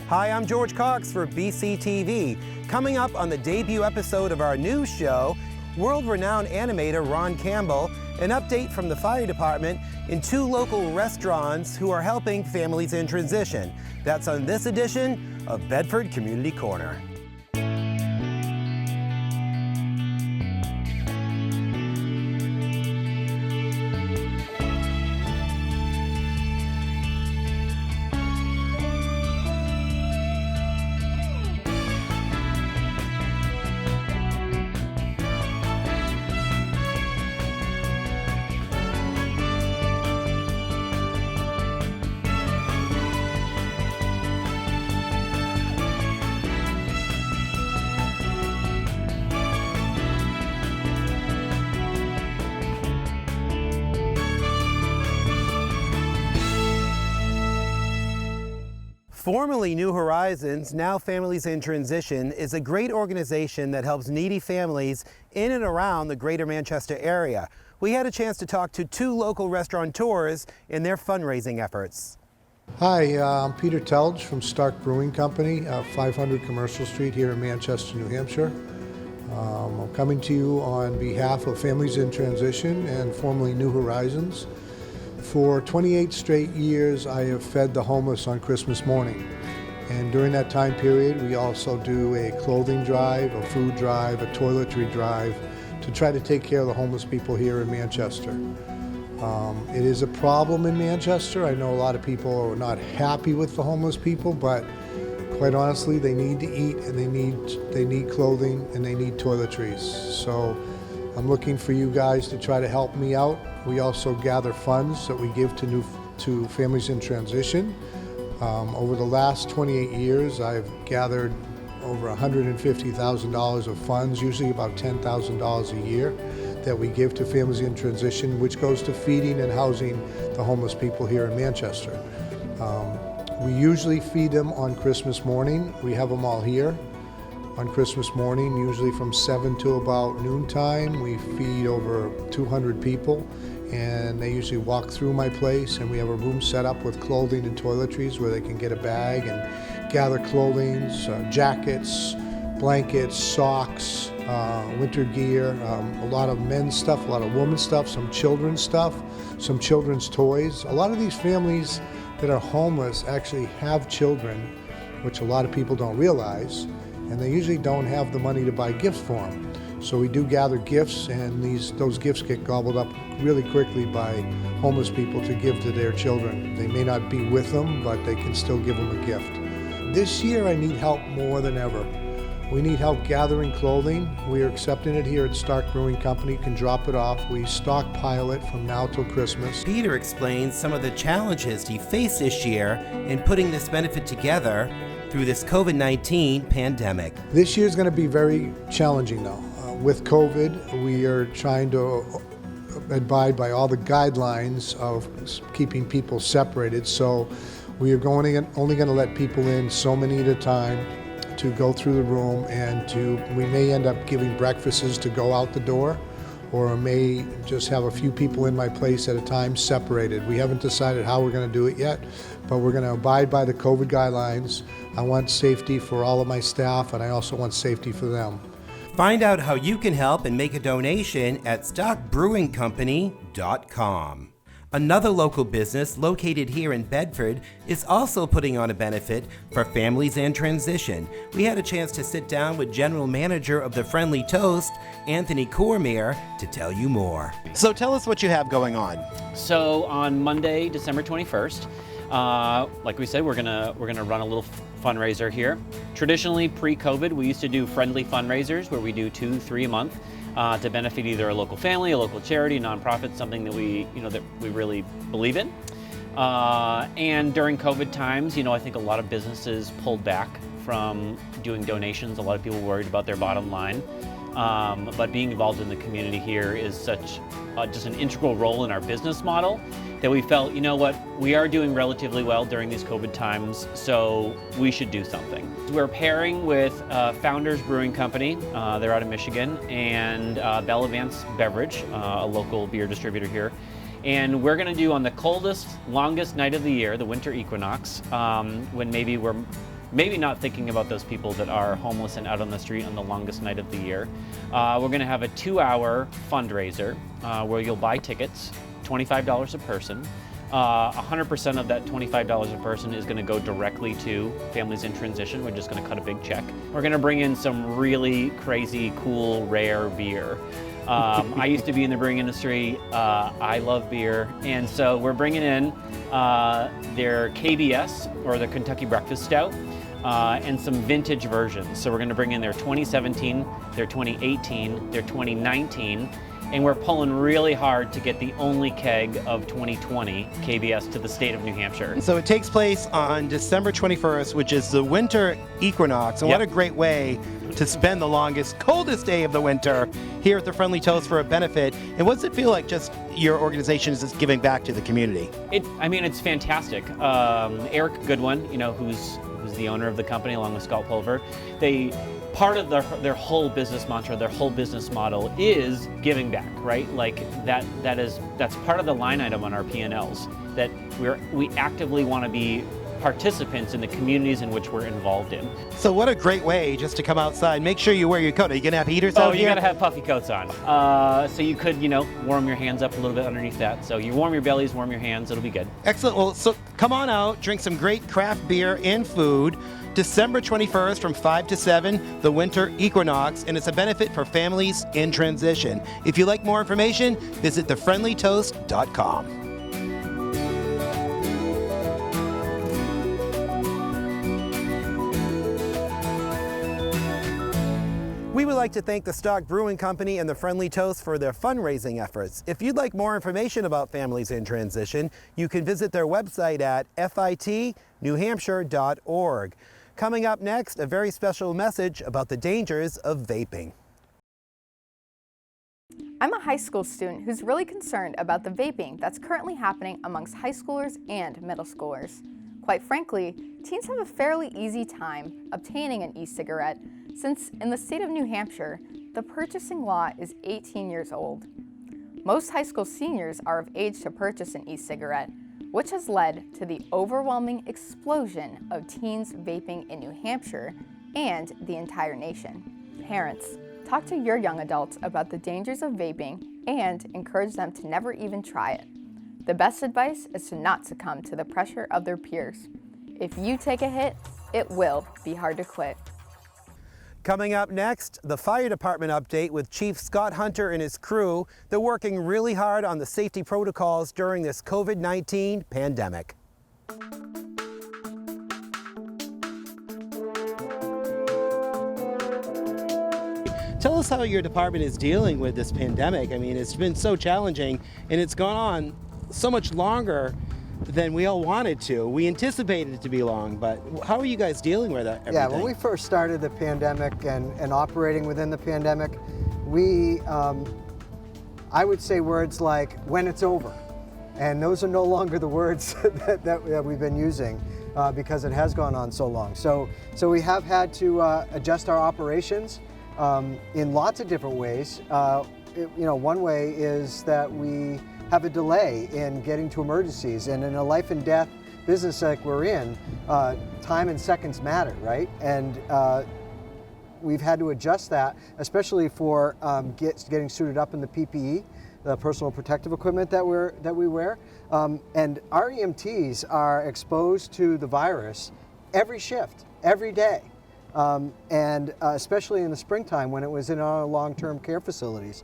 Hi, I'm George Cox for BCTV. Coming up on the debut episode of our new show, world-renowned animator Ron Campbell, an update from the fire department, and 2 local restaurants who are helping families in transition. That's on this edition of Bedford Community Corner. Formerly New Horizons, now Families in Transition, is a great organization that helps needy families in and around the greater Manchester area. We had a chance to talk to 2 local restaurateurs in their fundraising efforts. Hi, I'm Peter Telge from Stark Brewing Company, 500 Commercial Street here in Manchester, New Hampshire. I'm coming to you on behalf of Families in Transition and formerly New Horizons. For 28 straight years, I have fed the homeless on Christmas morning. And during that time period, we also do a clothing drive, a food drive, a toiletry drive to try to take care of the homeless people here in Manchester. It is a problem in Manchester. I know a lot of people are not happy with the homeless people, but quite honestly, they need to eat and they need clothing and they need toiletries. So I'm looking for you guys to try to help me out. We also gather funds that we give to families in transition. Over the last 28 years, I've gathered over $150,000 of funds, usually about $10,000 a year, that we give to families in transition, which goes to feeding and housing the homeless people here in Manchester. We usually feed them on Christmas morning. We have them all here on Christmas morning, usually from 7 to about noontime. We feed over 200 people, and they usually walk through my place, and we have a room set up with clothing and toiletries where they can get a bag and gather clothing, jackets, blankets, socks, winter gear, a lot of men's stuff, a lot of women's stuff, some children's stuff, some children's toys. A lot of these families that are homeless actually have children, which a lot of people don't realize, and they usually don't have the money to buy gifts for them. So we do gather gifts, and those gifts get gobbled up really quickly by homeless people to give to their children. They may not be with them, but they can still give them a gift. This year I need help more than ever. We need help gathering clothing. We are accepting it here at Stark Brewing Company. You can drop it off. We stockpile it from now till Christmas. Peter explains some of the challenges he faced this year in putting this benefit together through this COVID-19 pandemic. This year's going to be very challenging though. With COVID, we are trying to abide by all the guidelines of keeping people separated. So we are only going to let people in so many at a time to go through the room, and we may end up giving breakfasts to go out the door, or may just have a few people in my place at a time separated. We haven't decided how we're going to do it yet, but we're going to abide by the COVID guidelines. I want safety for all of my staff, and I also want safety for them. Find out how you can help and make a donation at stockbrewingcompany.com. Another local business located here in Bedford is also putting on a benefit for families in transition. We had a chance to sit down with General Manager of the Friendly Toast, Anthony Cormier, to tell you more. So tell us what you have going on. So on Monday, December 21st, like we said, we're gonna run a little fundraiser here. Traditionally, pre-COVID, we used to do friendly fundraisers where we do 2-3 a month to benefit either a local family, a local charity, a nonprofit, something that we really believe in. And during COVID times, I think a lot of businesses pulled back from doing donations. A lot of people worried about their bottom line. But being involved in the community here is such just an integral role in our business model that we felt, we are doing relatively well during these COVID times, so we should do something. We're pairing with Founders Brewing Company, they're out of Michigan, and Bell Advance Beverage, a local beer distributor here. And we're gonna do on the coldest, longest night of the year, the winter equinox, when maybe we're maybe not thinking about those people that are homeless and out on the street on the longest night of the year. We're going to have a 2-hour fundraiser where you'll buy tickets, $25 a person. 100% of that $25 a person is going to go directly to families in transition. We're just going to cut a big check. We're going to bring in some really crazy, cool, rare beer. I used to be in the brewing industry. I love beer. And so we're bringing in their KBS, or the Kentucky Breakfast Stout, and some vintage versions. So we're going to bring in their 2017, their 2018, their 2019, and we're pulling really hard to get the only keg of 2020 KBS to the state of New Hampshire. So it takes place on December 21st, which is the winter equinox. And Yep. what a great way to spend the longest, coldest day of the winter here at the Friendly Toast for a benefit. And what does it feel like just your organization is just giving back to the community? It's fantastic. Eric Goodwin, who's the owner of the company, along with Scott Pulver, part of their whole business mantra, their whole business model is giving back, right? Like that's part of the line item on our P&Ls, that we actively want to be participants in the communities in which we're involved in. So what a great way just to come outside. Make sure you wear your coat. Are you going to have heaters out You here? got to have puffy coats on. So you could, warm your hands up a little bit underneath that. So you warm your bellies, warm your hands, it'll be good. Excellent. Well, so come on out, drink some great craft beer and food. December 21st from 5 to 7, the winter equinox, and it's a benefit for families in transition. If you'd like more information, visit thefriendlytoast.com. We would like to thank the Stock Brewing Company and the Friendly Toast for their fundraising efforts. If you'd like more information about families in transition, you can visit their website at fitnewhampshire.org. Coming up next, a very special message about the dangers of vaping. I'm a high school student who's really concerned about the vaping that's currently happening amongst high schoolers and middle schoolers. Quite frankly, teens have a fairly easy time obtaining an e-cigarette, since in the state of New Hampshire, the purchasing law is 18 years old. Most high school seniors are of age to purchase an e-cigarette, which has led to the overwhelming explosion of teens vaping in New Hampshire and the entire nation. Parents, talk to your young adults about the dangers of vaping and encourage them to never even try it. The best advice is to not succumb to the pressure of their peers. If you take a hit, it will be hard to quit. Coming up next, the fire department update with Chief Scott Hunter and his crew. They're working really hard on the safety protocols during this COVID-19 pandemic. Tell us how your department is dealing with this pandemic. I mean, it's been so challenging and it's gone on so much longer than we all wanted to. We anticipated it to be long, but how are you guys dealing with everything? Yeah, when we first started the pandemic and operating within the pandemic, we, I would say words like, when it's over. And those are no longer the words that we've been using because it has gone on so long. So we have had to adjust our operations in lots of different ways. One way is that we have a delay in getting to emergencies, and in a life and death business like we're in, time and seconds matter, right? And we've had to adjust that, especially for getting suited up in the PPE, the personal protective equipment that we wear. And our EMTs are exposed to the virus every shift, every day. And especially in the springtime when it was in our long-term care facilities.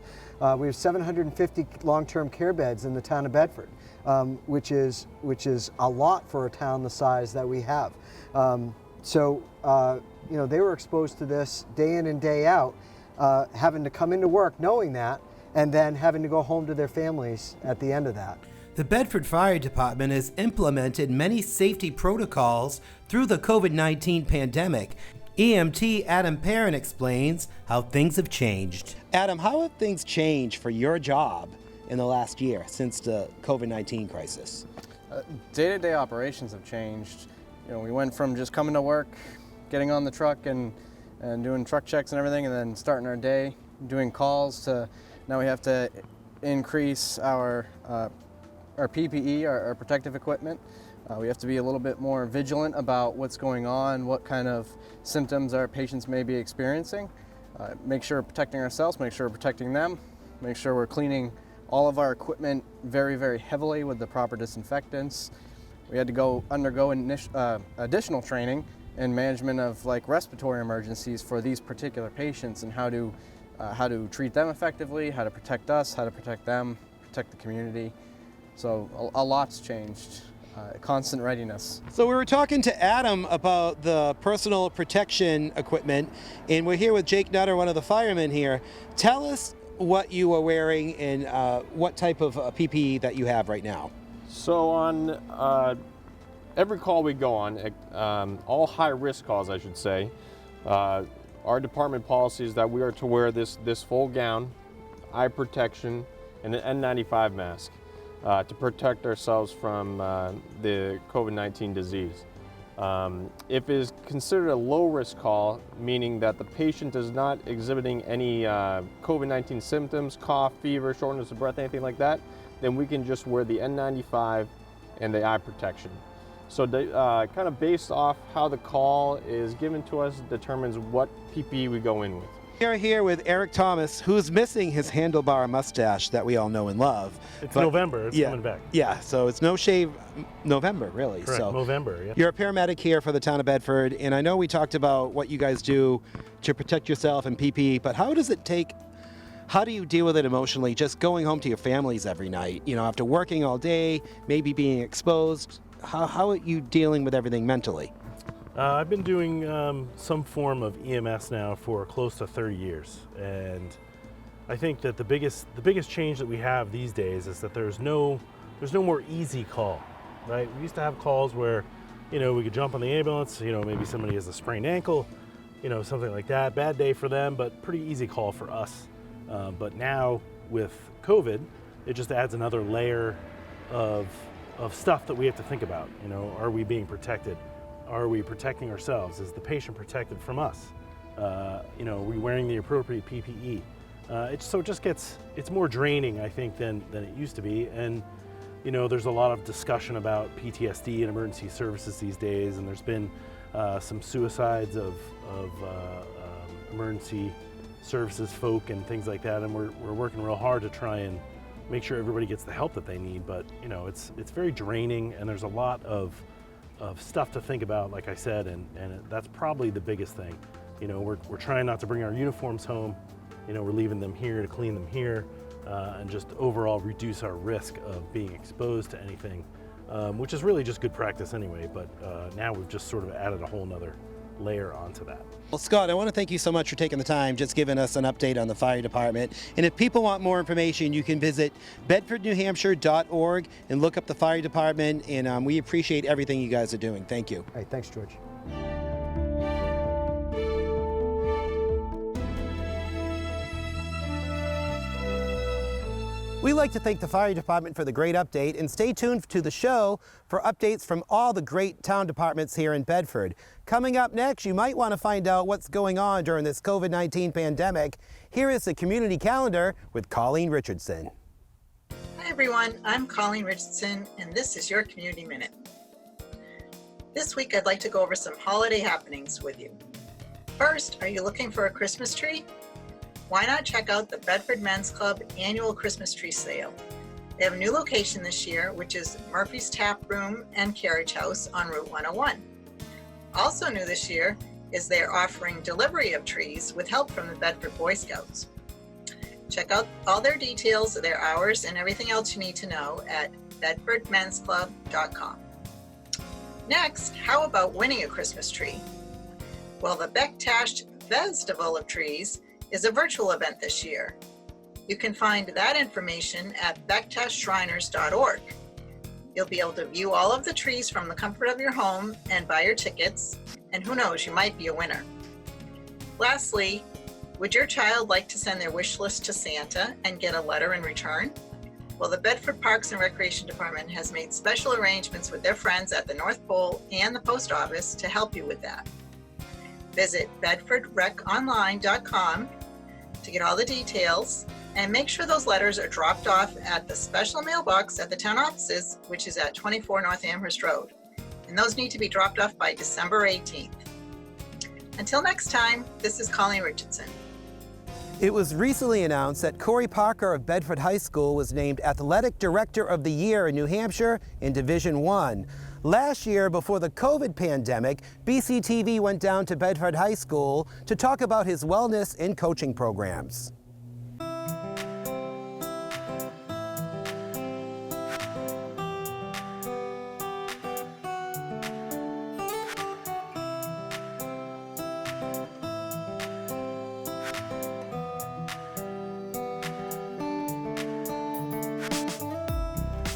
We have 750 long-term care beds in the town of Bedford, which is a lot for a town the size that we have. They were exposed to this day in and day out, having to come into work knowing that, and then having to go home to their families at the end of that. The Bedford Fire Department has implemented many safety protocols through the COVID-19 pandemic. EMT Adam Perrin explains how things have changed. Adam, how have things changed for your job in the last year since the COVID-19 crisis? Day-to-day operations have changed. We went from just coming to work, getting on the truck and doing truck checks and everything, and then starting our day, doing calls, to now we have to increase our PPE, our protective equipment. We have to be a little bit more vigilant about what's going on, what kind of symptoms our patients may be experiencing. Make sure we're protecting ourselves, make sure we're protecting them, make sure we're cleaning all of our equipment very, very heavily with the proper disinfectants. We had to undergo additional training in management of like respiratory emergencies for these particular patients and how to treat them effectively, how to protect us, how to protect them, protect the community. So a lot's changed. Constant readiness. So we were talking to Adam about the personal protection equipment, and we're here with Jake Nutter, one of the firemen here. Tell us what you are wearing and what type of PPE that you have right now. So on every call we go on, all high-risk calls I should say, our department policy is that we are to wear this full gown, eye protection, and an N95 mask. To protect ourselves from the COVID-19 disease. If it is considered a low-risk call, meaning that the patient is not exhibiting any COVID-19 symptoms, cough, fever, shortness of breath, anything like that, then we can just wear the N95 and the eye protection. So kind of based off how the call is given to us determines what PPE we go in with. We are here with Eric Thomas, who's missing his handlebar mustache that we all know and love. It's November, it's coming back. Yeah, so it's No Shave November, really. Correct, so November, yeah. You're a paramedic here for the town of Bedford, and I know we talked about what you guys do to protect yourself and PPE, but how do you deal with it emotionally, just going home to your families every night, after working all day, maybe being exposed? How are you dealing with everything mentally? I've been doing some form of EMS now for close to 30 years, and I think that the biggest change that we have these days is that there's no more easy call, right? We used to have calls where, we could jump on the ambulance, maybe somebody has a sprained ankle, something like that, bad day for them, but pretty easy call for us. But now with COVID, it just adds another layer of stuff that we have to think about. Are we being protected? Are we protecting ourselves? Is the patient protected from us? Are we wearing the appropriate PPE? It's more draining, I think, than it used to be. And, there's a lot of discussion about PTSD and emergency services these days, and there's been some suicides of emergency services folk and things like that, and we're working real hard to try and make sure everybody gets the help that they need. But, it's very draining, and there's a lot of stuff to think about, like I said, and that's probably the biggest thing. We're trying not to bring our uniforms home. We're leaving them here to clean them here, and just overall reduce our risk of being exposed to anything, which is really just good practice anyway, but now we've just sort of added a whole nother layer onto that. Well, Scott, I want to thank you so much for taking the time, just giving us an update on the fire department. And if people want more information, you can visit bedfordnewhampshire.org and look up the fire department, and we appreciate everything you guys are doing. Thank you. Hey, thanks, George. We'd like to thank the fire department for the great update, and stay tuned to the show for updates from all the great town departments here in Bedford. Coming up next, you might want to find out what's going on during this COVID-19 pandemic. Here is the community calendar with Colleen Richardson. Hi everyone, I'm Colleen Richardson, and this is your Community Minute. This week I'd like to go over some holiday happenings with you. First, are you looking for a Christmas tree? Why not check out the Bedford Men's Club annual Christmas tree sale? They have a new location this year, which is Murphy's Tap Room and Carriage House on Route 101. Also new this year is they're offering delivery of trees with help from the Bedford Boy Scouts. Check out all their details, their hours, and everything else you need to know at bedfordmensclub.com. Next, how about winning a Christmas tree? Well, the Becktash Festival of Trees is a virtual event this year. You can find that information at becktashshriners.org. You'll be able to view all of the trees from the comfort of your home and buy your tickets, and who knows, you might be a winner. Lastly, would your child like to send their wish list to Santa and get a letter in return? Well, the Bedford Parks and Recreation Department has made special arrangements with their friends at the North Pole and the post office to help you with that. Visit bedfordreconline.com to get all the details, and make sure those letters are dropped off at the special mailbox at the town offices, which is at 24 North Amherst Road. And those need to be dropped off by December 18th. Until next time, this is Colleen Richardson. It was recently announced that Corey Parker of Bedford High School was named Athletic Director of the Year in New Hampshire in Division I. Last year, before the COVID pandemic, BCTV went down to Bedford High School to talk about his wellness and coaching programs.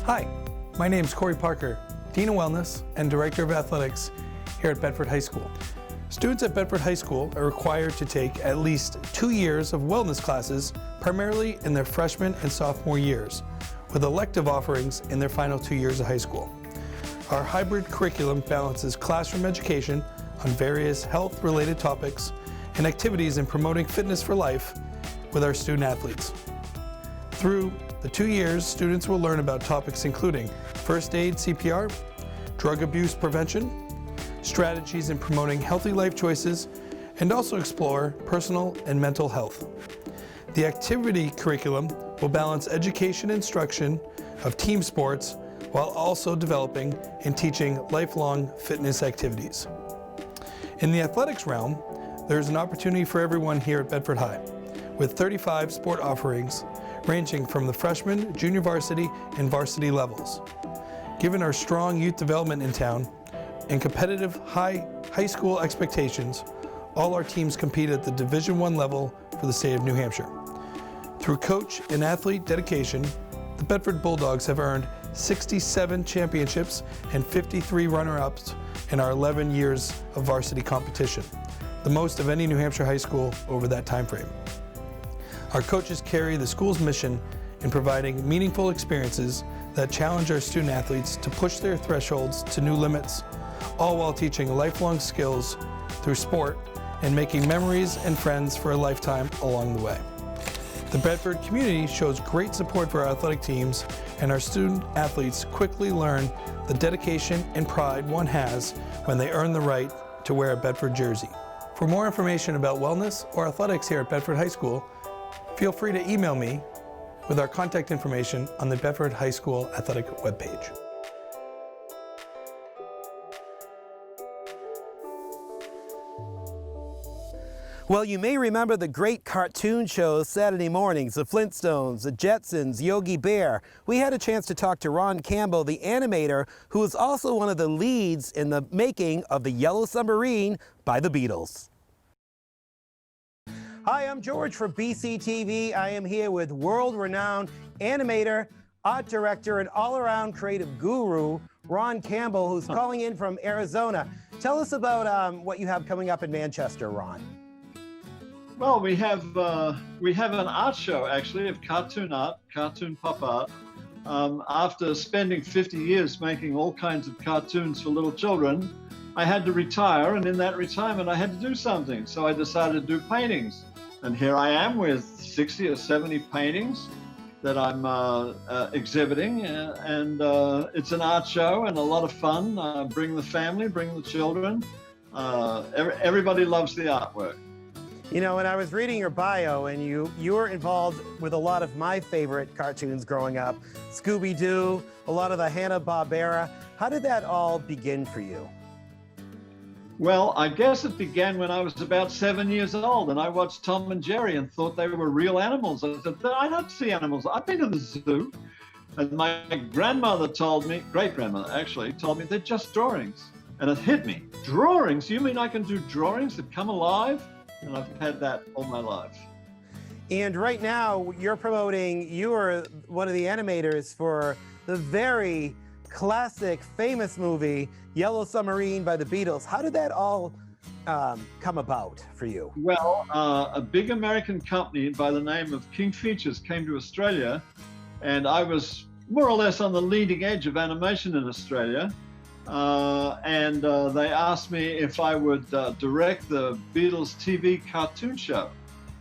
Hi, my name is Corey Parker, Dean of Wellness and Director of Athletics here at Bedford High School. Students at Bedford High School are required to take at least 2 years of wellness classes, primarily in their freshman and sophomore years, with elective offerings in their final 2 years of high school. Our hybrid curriculum balances classroom education on various health-related topics and activities in promoting fitness for life with our student athletes. Through the 2 years, students will learn about topics including first aid, CPR, drug abuse prevention, strategies in promoting healthy life choices, and also explore personal and mental health. The activity curriculum will balance education and instruction of team sports while also developing and teaching lifelong fitness activities. In the athletics realm, there is an opportunity for everyone here at Bedford High, with 35 sport offerings ranging from the freshman, junior varsity, and varsity levels. Given our strong youth development in town and competitive high school expectations, all our teams compete at the Division I level for the state of New Hampshire. Through coach and athlete dedication, the Bedford Bulldogs have earned 67 championships and 53 runner-ups in our 11 years of varsity competition, the most of any New Hampshire high school over that time frame. Our coaches carry the school's mission in providing meaningful experiences that challenge our student athletes to push their thresholds to new limits, all while teaching lifelong skills through sport and making memories and friends for a lifetime along the way. The Bedford community shows great support for our athletic teams, and our student athletes quickly learn the dedication and pride one has when they earn the right to wear a Bedford jersey. For more information about wellness or athletics here at Bedford High School, feel free to email me with our contact information on the Bedford High School Athletic webpage. Well, you may remember the great cartoon shows Saturday mornings, the Flintstones, the Jetsons, Yogi Bear. We had a chance to talk to Ron Campbell, the animator, who was also one of the leads in the making of the Yellow Submarine by the Beatles. Hi, I'm George from BCTV. I am here with world-renowned animator, art director, and all-around creative guru, Ron Campbell, who's calling in from Arizona. Tell us about what you have coming up in Manchester, Ron. Well, we have an art show, actually, of cartoon art, cartoon pop art. After spending 50 years making all kinds of cartoons for little children, I had to retire, and in that retirement, I had to do something. So I decided to do paintings. And here I am with 60 or 70 paintings that I'm exhibiting. And it's an art show and a lot of fun. Bring the family, bring the children. Everybody loves the artwork. You know, when I was reading your bio, and you were involved with a lot of my favorite cartoons growing up, Scooby-Doo, a lot of the Hanna-Barbera. How did that all begin for you? Well, I guess it began when I was about 7 years old, and I watched Tom and Jerry and thought they were real animals. I said, I don't see animals. I've been to the zoo. And my grandmother told me, great-grandmother actually, told me they're just drawings. And it hit me. Drawings? You mean I can do drawings that come alive? And I've had that all my life. And right now, you are one of the animators for the very classic, famous movie, Yellow Submarine by the Beatles. How did that all come about for you? Well, a big American company by the name of King Features came to Australia, and I was more or less on the leading edge of animation in Australia. They asked me if I would direct the Beatles TV cartoon show.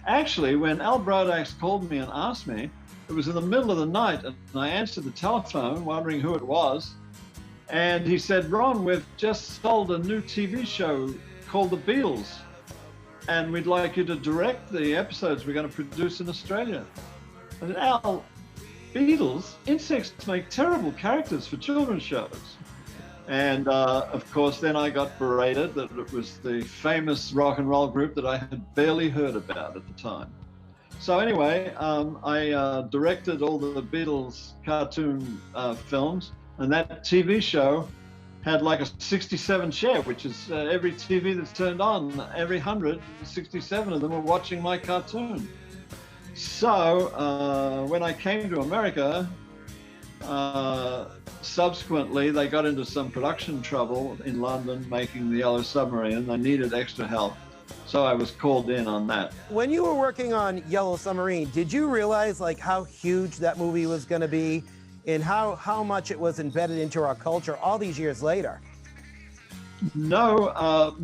Actually, when Al Brodax called me and asked me, it was in the middle of the night, and I answered the telephone wondering who it was. And he said, Ron, we've just sold a new TV show called The Beatles, and we'd like you to direct the episodes we're going to produce in Australia. I said, Al, Beatles? Insects make terrible characters for children's shows. And of course, then I got berated that it was the famous rock and roll group that I had barely heard about at the time. So anyway, I directed all the Beatles cartoon films, and that TV show had like a 67 share, which is every TV that's turned on, every 100, 67 of them were watching my cartoon. So when I came to America, subsequently they got into some production trouble in London making the Yellow Submarine, and they needed extra help. So I was called in on that. When you were working on Yellow Submarine, did you realize like how huge that movie was going to be and how much it was embedded into our culture all these years later? No,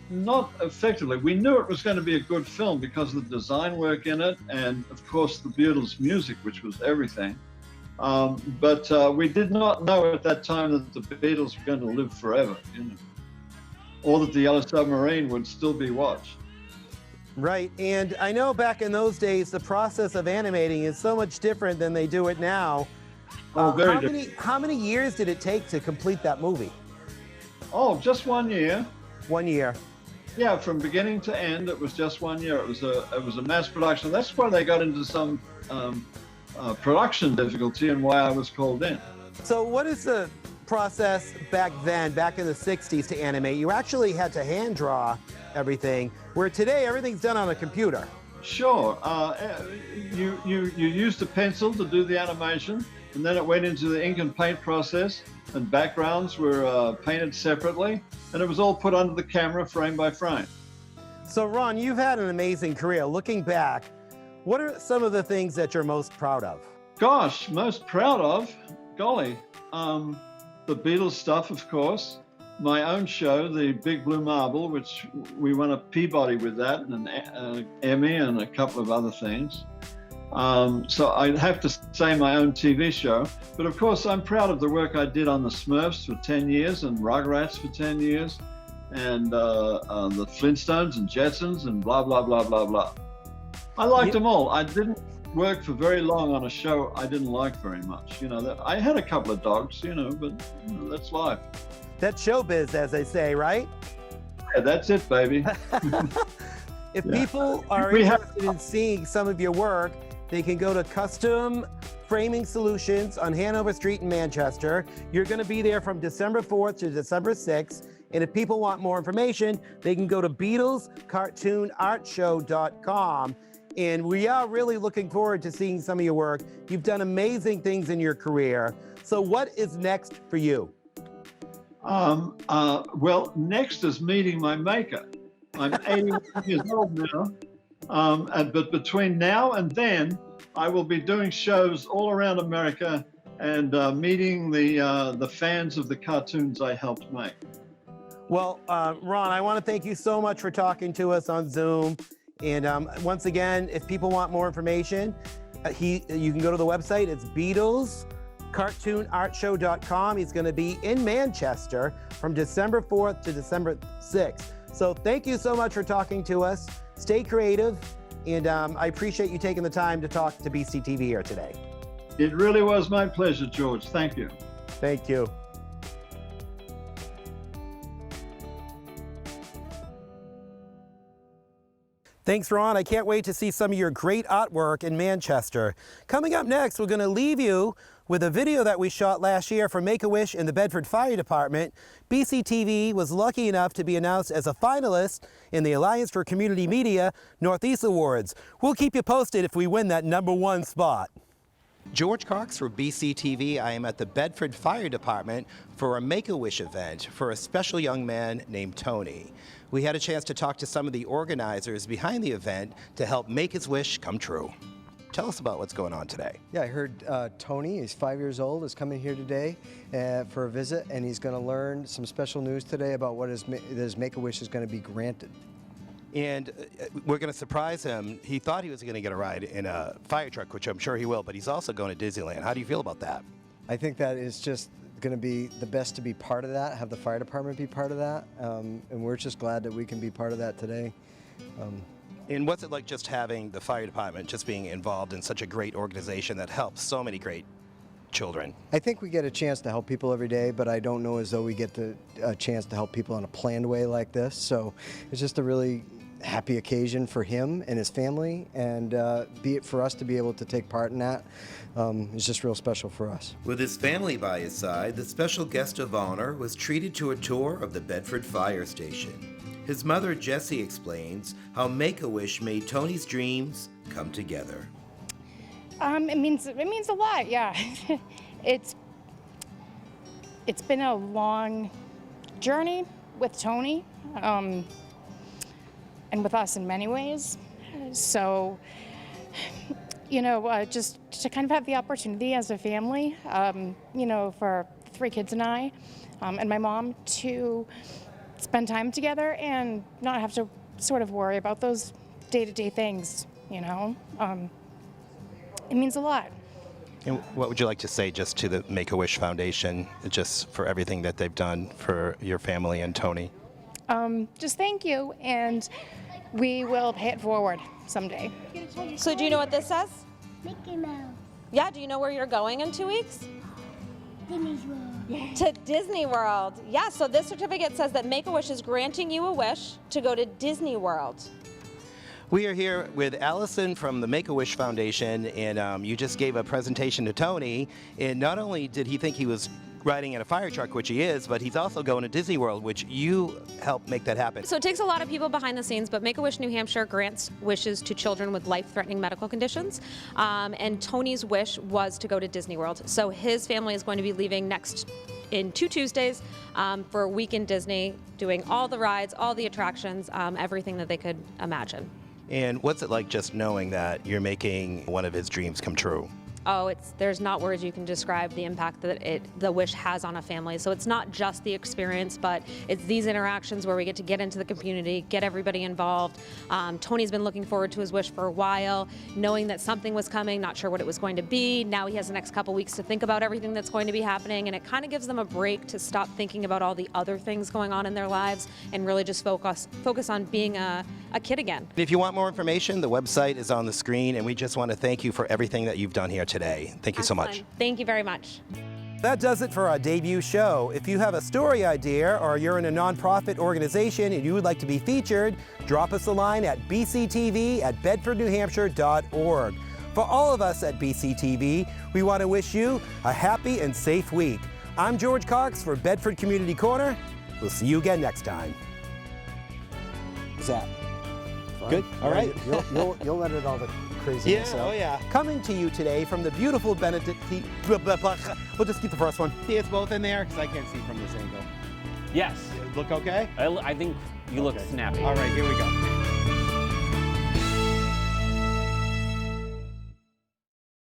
not effectively. We knew it was going to be a good film because of the design work in it, and of course the Beatles' music, which was everything. But we did not know at that time that the Beatles were going to live forever, you know, or that the Yellow Submarine would still be watched. Right, and I know back in those days the process of animating is so much different than they do it now. Oh, very different. How many years did it take to complete that movie? Oh, just 1 year. 1 year. Yeah, from beginning to end, it was just 1 year. It was a mass production. That's why they got into some production difficulty and why I was called in. So what is the process back then, back in the 60s, to animate? You actually had to hand draw everything, where today everything's done on a computer. Sure. You used a pencil to do the animation, and then it went into the ink and paint process, and backgrounds were painted separately, and it was all put under the camera frame by frame. So Ron, you've had an amazing career. Looking back, what are some of the things that you're most proud of? Gosh, most proud of? Golly. The Beatles stuff, of course. My own show, The Big Blue Marble, which we won a Peabody with that, and an Emmy and a couple of other things. So I'd have to say my own TV show. But of course, I'm proud of the work I did on the Smurfs for 10 years and Rugrats for 10 years and the Flintstones and Jetsons and blah, blah, blah, blah, blah. I liked them all. I didn't work for very long on a show I didn't like very much. You know, I had a couple of dogs, you know, but you know, that's life. That's showbiz, as they say, right? Yeah, that's it, baby. If people are interested in seeing some of your work, they can go to Custom Framing Solutions on Hanover Street in Manchester. You're going to be there from December 4th to December 6th. And if people want more information, they can go to BeatlesCartoonArtShow.com. And we are really looking forward to seeing some of your work. You've done amazing things in your career. So what is next for you? Well, next is meeting my maker. I'm 81 years old now. But between now and then, I will be doing shows all around America and meeting the fans of the cartoons I helped make. Well, Ron, I want to thank you so much for talking to us on Zoom. And once again, if people want more information, you can go to the website. It's BeatlesCartoonArtShow.com. He's going to be in Manchester from December 4th to December 6th. So thank you so much for talking to us. Stay creative, and I appreciate you taking the time to talk to BCTV here today. It really was my pleasure, George. Thank you. Thank you. Thanks, Ron. I can't wait to see some of your great artwork in Manchester. Coming up next, we're going to leave you with a video that we shot last year for Make-A-Wish in the Bedford Fire Department. BCTV was lucky enough to be announced as a finalist in the Alliance for Community Media Northeast Awards. We'll keep you posted if we win that #1 spot. George Cox for BCTV. I am at the Bedford Fire Department for a Make-A-Wish event for a special young man named Tony. We had a chance to talk to some of the organizers behind the event to help make his wish come true. Tell us about what's going on today. Yeah, I heard Tony, he's 5 years old, is coming here today for a visit, and he's going to learn some special news today about what his Make-A-Wish is going to be granted. And we're going to surprise him. He thought he was going to get a ride in a fire truck, which I'm sure he will, but he's also going to Disneyland. How do you feel about that? I think that is just going to be the best to be part of that, have the fire department be part of that, and we're just glad that we can be part of that today. And what's it like just having the fire department, just being involved in such a great organization that helps so many great children? I think we get a chance to help people every day, but I don't know as though we get a chance to help people in a planned way like this. So it's just a really happy occasion for him and his family, and for us to be able to take part in that is just real special for us. With his family by his side, the special guest of honor was treated to a tour of the Bedford Fire Station. His mother, Jessie, explains how Make-A-Wish made Tony's dreams come together. It means a lot, yeah. It's been a long journey with Tony, and with us in many ways. So, just to kind of have the opportunity as a family, for 3 kids and I, and my mom, to spend time together and not have to sort of worry about those day-to-day things, it means a lot. And what would you like to say just to the Make-A-Wish Foundation, just for everything that they've done for your family and Tony? Just thank you, and we will pay it forward someday. So do you know what this says? Mickey Mouse. Yeah, do you know where you're going in 2 weeks? Disney World. To Disney World. Yeah, so this certificate says that Make-A-Wish is granting you a wish to go to Disney World. We are here with Allison from the Make-A-Wish Foundation, and you just gave a presentation to Tony, and not only did he think he was riding in a fire truck, which he is, but he's also going to Disney World, which you helped make that happen. So it takes a lot of people behind the scenes, but Make-A-Wish New Hampshire grants wishes to children with life-threatening medical conditions, and Tony's wish was to go to Disney World. So his family is going to be leaving in 2 Tuesdays for a week in Disney, doing all the rides, all the attractions, everything that they could imagine. And what's it like just knowing that you're making one of his dreams come true? Oh, there's not words you can describe the impact that the wish has on a family. So it's not just the experience, but it's these interactions where we get to get into the community, get everybody involved. Tony's been looking forward to his wish for a while, knowing that something was coming, not sure what it was going to be. Now he has the next couple weeks to think about everything that's going to be happening, and it kind of gives them a break to stop thinking about all the other things going on in their lives and really just focus on being a kid again. If you want more information, the website is on the screen, and we just want to thank you for everything that you've done here today. Thank you so much. Thank you very much. That does it for our debut show. If you have a story idea or you're in a nonprofit organization and you would like to be featured, drop us a line at bctv@bedfordnewhampshire.org. For all of us at BCTV, we want to wish you a happy and safe week. I'm George Cox for Bedford Community Corner. We'll see you again next time. Is that good? All right. You'll let it all the craziness out. Oh yeah. Coming to you today from the beautiful Benedict. We'll just keep the first one. See, it's both in there because I can't see from this angle. Yes. Look okay? I think you look snappy. All right, here we go.